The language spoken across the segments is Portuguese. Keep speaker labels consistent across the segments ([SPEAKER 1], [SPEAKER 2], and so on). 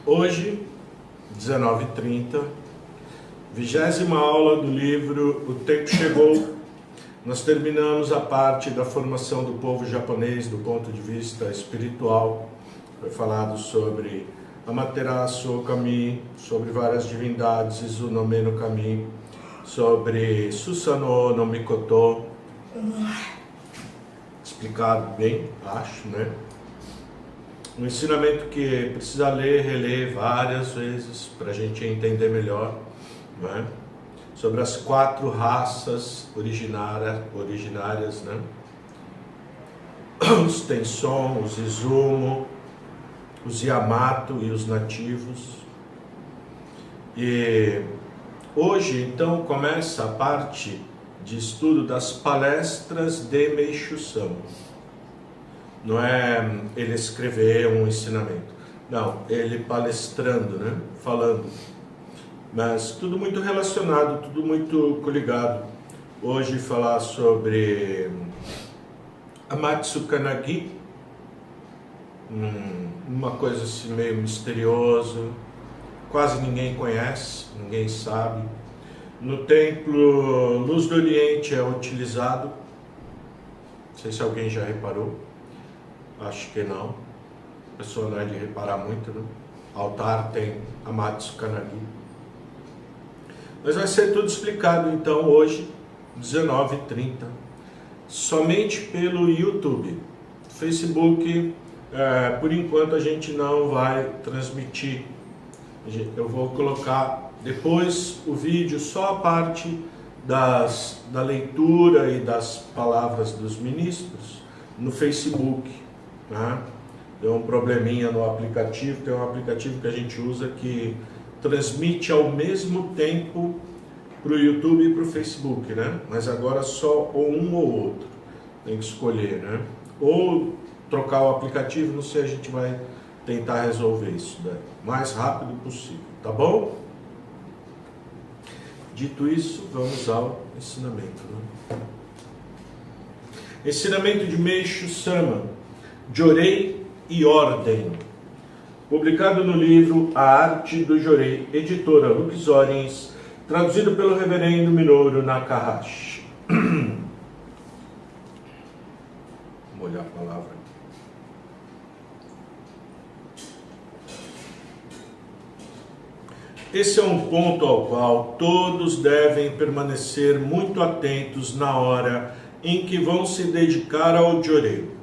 [SPEAKER 1] Hoje, 19h30, 20ª aula do livro O Tempo Chegou. Nós terminamos a parte da formação do povo japonês do ponto de vista espiritual. Foi falado sobre Amaterasu Kami, sobre várias divindades, Izunome no Kami, sobre Susanoo no Mikoto. Explicado bem, acho, né? Um ensinamento que precisa ler, reler várias vezes para a gente entender melhor, né? Sobre as 4 raças originárias, né? Os Tenson, os Izumo, os Yamato e os nativos. E hoje, então, começa a parte de estudo das palestras de Meishu Sama. Não é ele escrever um ensinamento, não, ele palestrando, né? Falando, mas tudo muito relacionado, tudo muito coligado. Hoje falar sobre Amatsu Kanagi, uma coisa assim meio misterioso, quase ninguém conhece, ninguém sabe. No templo Luz do Oriente é utilizado, não sei se alguém já reparou. Acho que não. A pessoa não é de reparar muito, né? Altar tem Amatsu Kanagi. Mas vai ser tudo explicado então hoje, 19h30, somente pelo YouTube. Facebook, por enquanto a gente não vai transmitir. Eu vou colocar depois o vídeo, só a parte da leitura e das palavras dos ministros no Facebook. Deu um probleminha no aplicativo, tem um aplicativo que a gente usa que transmite ao mesmo tempo para o YouTube e para o Facebook, né? Mas agora só ou um ou outro, tem que escolher, né? Ou trocar o aplicativo, não sei, a gente vai tentar resolver isso, né? O mais rápido possível, tá bom? Dito isso, vamos ao ensinamento, né? Ensinamento de Meishu Sama, Jorei e Ordem, publicado no livro A Arte do Jorei, editora Lux Oriens, traduzido pelo reverendo Minoru Nakahashi. Vamos olhar a palavra. Esse é um ponto ao qual todos devem permanecer muito atentos na hora em que vão se dedicar ao Jorei.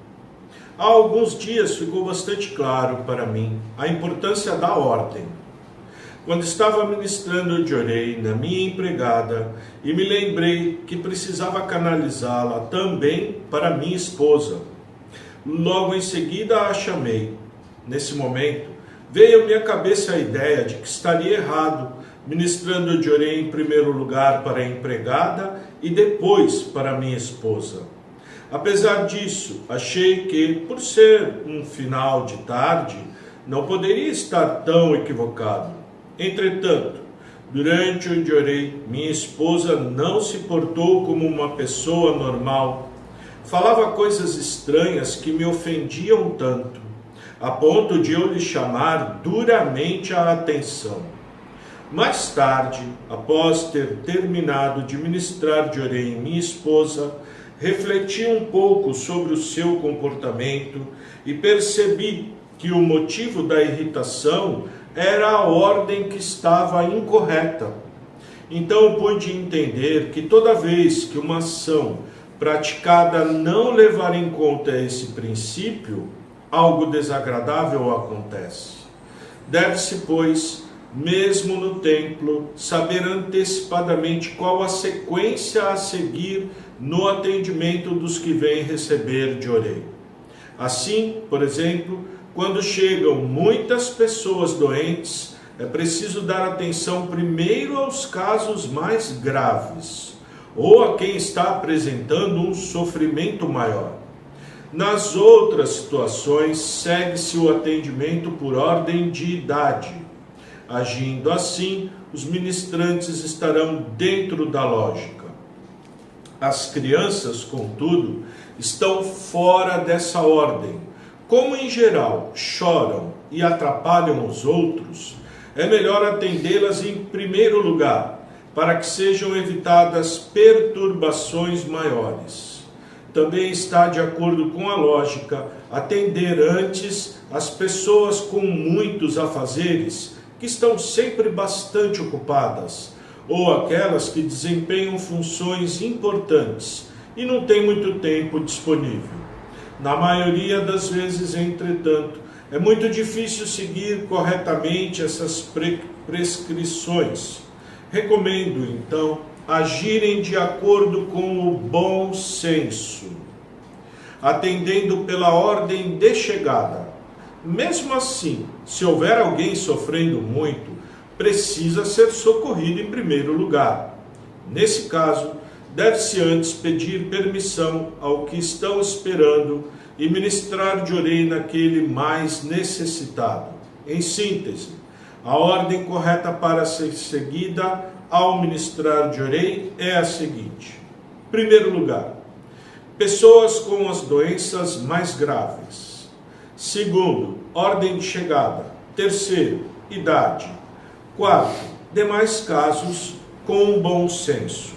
[SPEAKER 1] Há alguns dias ficou bastante claro para mim a importância da ordem. Quando estava ministrando o Jorei na minha empregada e me lembrei que precisava canalizá-la também para minha esposa. Logo em seguida a chamei. Nesse momento, veio à minha cabeça a ideia de que estaria errado ministrando o Jorei em primeiro lugar para a empregada e depois para minha esposa. Apesar disso, achei que, por ser um final de tarde, não poderia estar tão equivocado. Entretanto, durante o Jorei, minha esposa não se portou como uma pessoa normal. Falava coisas estranhas que me ofendiam tanto, a ponto de eu lhe chamar duramente a atenção. Mais tarde, após ter terminado de ministrar Jorei em minha esposa, refleti um pouco sobre o seu comportamento e percebi que o motivo da irritação era a ordem que estava incorreta. Então pude entender que toda vez que uma ação praticada não levar em conta esse princípio, algo desagradável acontece. Deve-se, pois, mesmo no templo, saber antecipadamente qual a sequência a seguir no atendimento dos que vêm receber Jorei. Assim, por exemplo, quando chegam muitas pessoas doentes, é preciso dar atenção primeiro aos casos mais graves, ou a quem está apresentando um sofrimento maior. Nas outras situações, segue-se o atendimento por ordem de idade. Agindo assim, os ministrantes estarão dentro da lógica. As crianças, contudo, estão fora dessa ordem. Como em geral choram e atrapalham os outros, é melhor atendê-las em primeiro lugar, para que sejam evitadas perturbações maiores. Também está de acordo com a lógica atender antes as pessoas com muitos afazeres, que estão sempre bastante ocupadas, ou aquelas que desempenham funções importantes e não têm muito tempo disponível. Na maioria das vezes, entretanto, é muito difícil seguir corretamente essas prescrições. Recomendo, então, agirem de acordo com o bom senso, atendendo pela ordem de chegada. Mesmo assim, se houver alguém sofrendo muito, precisa ser socorrido em primeiro lugar. Nesse caso, deve-se antes pedir permissão ao que estão esperando e ministrar de orei naquele mais necessitado. Em síntese, a ordem correta para ser seguida ao ministrar de orei é a seguinte: primeiro lugar, pessoas com as doenças mais graves. Segundo, ordem de chegada. Terceiro, idade. Quarto, demais casos com bom senso.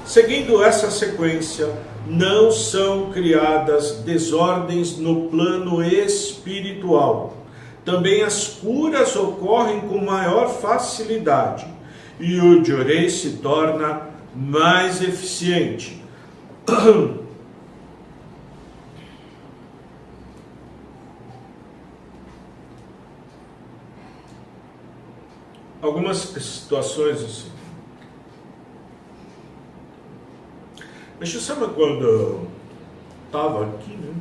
[SPEAKER 1] Seguindo essa sequência, não são criadas desordens no plano espiritual. Também as curas ocorrem com maior facilidade e o Jorei se torna mais eficiente. Algumas situações assim. Deixa eu saber quando estava aqui, né?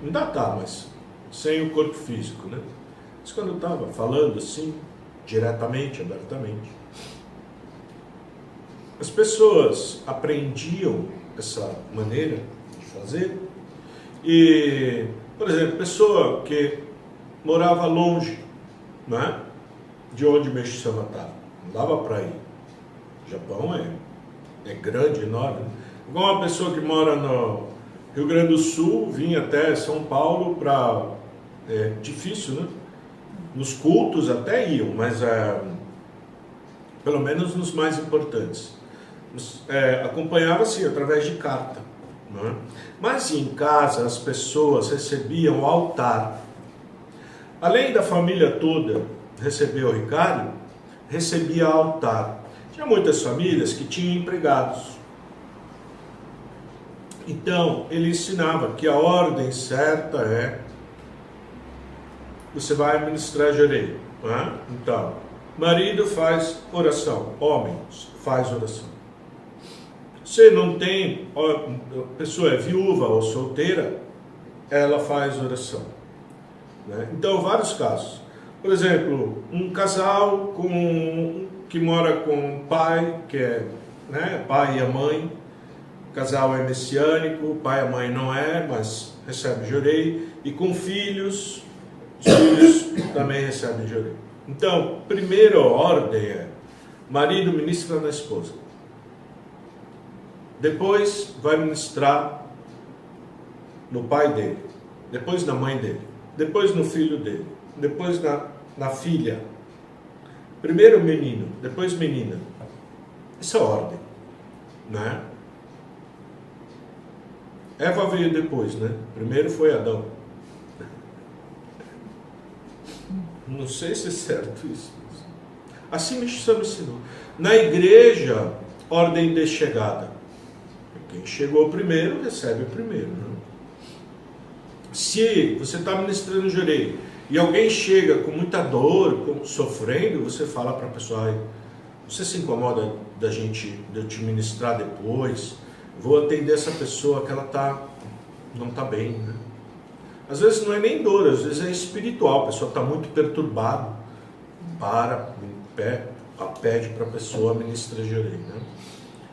[SPEAKER 1] Ainda está, mas sem o corpo físico, né? Mas quando eu estava falando assim, diretamente, abertamente, as pessoas aprendiam essa maneira de fazer. E, por exemplo, pessoa que morava longe, né, de onde Meixo-sama estava, não dava para ir. O Japão é grande, enorme. Igual uma pessoa que mora no Rio Grande do Sul, vinha até São Paulo para... difícil, né? Nos cultos até iam, mas pelo menos nos mais importantes. Acompanhava-se através de carta, né? Mas em casa as pessoas recebiam o altar. Além da família toda receber o Ricário, recebia altar. Tinha muitas famílias que tinham empregados. Então, ele ensinava que a ordem certa é: você vai ministrar Jorei, né? Então, marido faz oração, homem faz oração. Se não tem, a pessoa é viúva ou solteira, ela faz oração, né? Então, vários casos. Por exemplo, um casal que mora com o pai, que é, né, pai e a mãe. O casal é messiânico, o pai e a mãe não é, mas recebe Jorei. E com filhos, os filhos também recebem Jorei. Então, primeira ordem é: marido ministra na esposa. Depois vai ministrar no pai dele. Depois na mãe dele. Depois no filho dele. Depois na filha. Primeiro menino, depois menina. Essa é a ordem, né? Eva veio depois, né? Primeiro foi Adão. Não sei se é certo isso. Assim Meixo-sama ensinou. Na igreja, ordem de chegada. Quem chegou primeiro, recebe o primeiro, né? Se você está ministrando Jorei e alguém chega com muita dor, sofrendo, você fala para a pessoa: você se incomoda de eu te ministrar depois? Vou atender essa pessoa que ela não está bem, né? Às vezes não é nem dor, às vezes é espiritual, a pessoa está muito perturbada. Pede para a pessoa ministrar Jorei, né?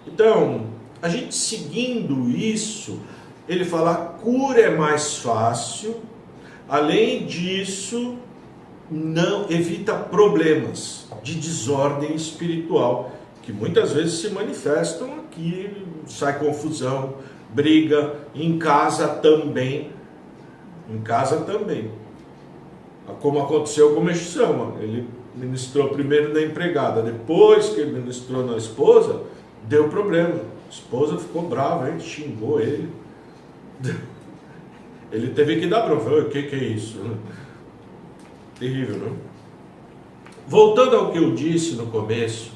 [SPEAKER 1] Então, a gente seguindo isso, ele fala: a cura é mais fácil. Além disso, não evita problemas de desordem espiritual, que muitas vezes se manifestam aqui, sai confusão, briga, em casa também. Em casa também. Como aconteceu com o Meshama. Ele ministrou primeiro na empregada, depois que ele ministrou na esposa, deu problema. A esposa ficou brava, hein? Xingou ele. Ele teve que dar prova. O que é isso? Terrível, não? Voltando ao que eu disse no começo,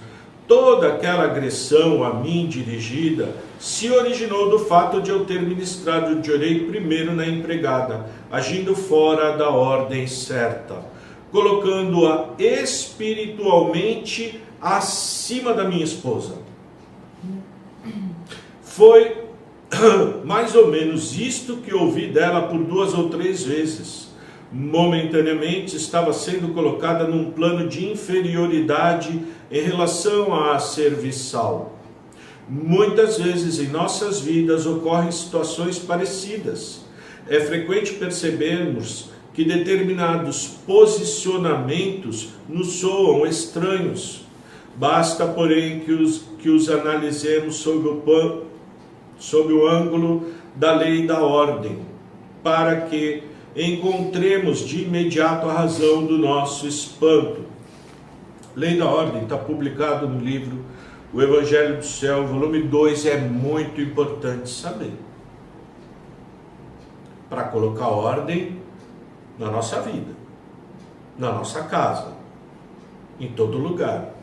[SPEAKER 1] toda aquela agressão a mim dirigida se originou do fato de eu ter ministrado o Jorei primeiro na empregada, agindo fora da ordem certa, colocando-a espiritualmente acima da minha esposa. Foi mais ou menos isto que ouvi dela por 2 ou 3 vezes. Momentaneamente estava sendo colocada num plano de inferioridade em relação à serviçal. Muitas vezes em nossas vidas ocorrem situações parecidas. É frequente percebermos que determinados posicionamentos nos soam estranhos. Basta, porém, que os analisemos sob o ângulo da lei e da ordem, para que encontremos de imediato a razão do nosso espanto. Lei da Ordem está publicado no livro O Evangelho do Céu, volume 2, é muito importante saber. Para colocar ordem na nossa vida, na nossa casa, em todo lugar.